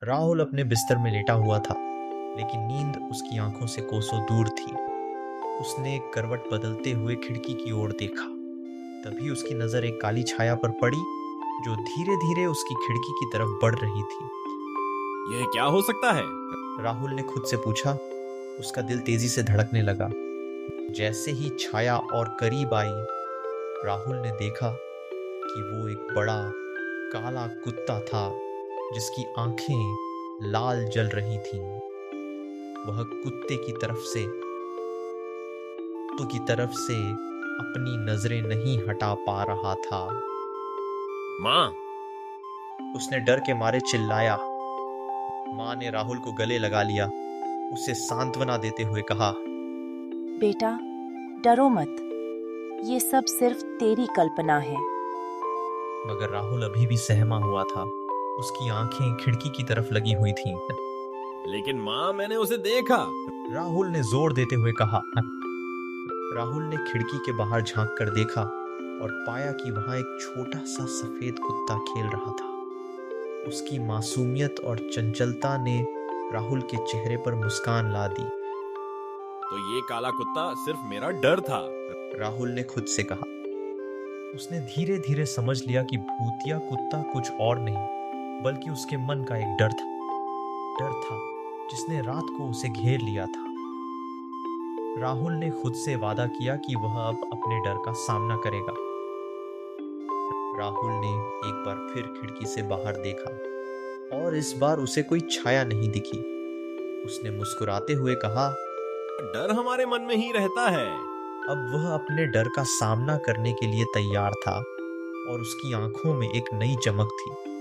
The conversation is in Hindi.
राहुल अपने बिस्तर में लेटा हुआ था, लेकिन नींद उसकी आंखों से कोसों दूर थी। उसने करवट बदलते हुए खिड़की की ओर देखा। तभी उसकी नजर एक काली छाया पर पड़ी, जो धीरे धीरे उसकी खिड़की की तरफ बढ़ रही थी। यह क्या हो सकता है? राहुल ने खुद से पूछा। उसका दिल तेजी से धड़कने लगा। जैसे ही छाया और करीब आई, राहुल ने देखा कि वो एक बड़ा काला कुत्ता था, जिसकी आंखें लाल जल रही थीं। वह कुत्ते की तरफ से अपनी नजरें नहीं हटा पा रहा था। माँ, उसने डर के मारे चिल्लाया। माँ ने राहुल को गले लगा लिया। उसे सांत्वना देते हुए कहा, बेटा, डरो मत। ये सब सिर्फ तेरी कल्पना है। मगर राहुल अभी भी सहमा हुआ था। उसकी आंखें खिड़की की तरफ लगी हुई थीं। लेकिन माँ, मैंने उसे देखा। राहुल ने जोर देते हुए कहा। राहुल ने खिड़की के बाहर झांक कर देखा और पाया कि वहां एक छोटा सा सफेद कुत्ता खेल रहा था। उसकी मासूमियत और चंचलता ने राहुल के चेहरे पर मुस्कान ला दी। तो ये काला कुत्ता सिर्फ मेरा डर था। राहुल ने खुद से कहा। उसने धीरे धीरे समझ लिया कि भूतिया कुत्ता कुछ और नहीं, बल्कि उसके मन का एक डर था जिसने रात को उसे घेर लिया था। राहुल ने खुद से वादा किया कि वह अब अपने डर का सामना करेगा। राहुल ने एक बार फिर खिड़की से बाहर देखा और इस बार उसे कोई छाया नहीं दिखी। उसने मुस्कुराते हुए कहा, डर हमारे मन में ही रहता है। अब वह अपने डर का सामना करने के लिए तैयार था और उसकी आंखों में एक नई चमक थी।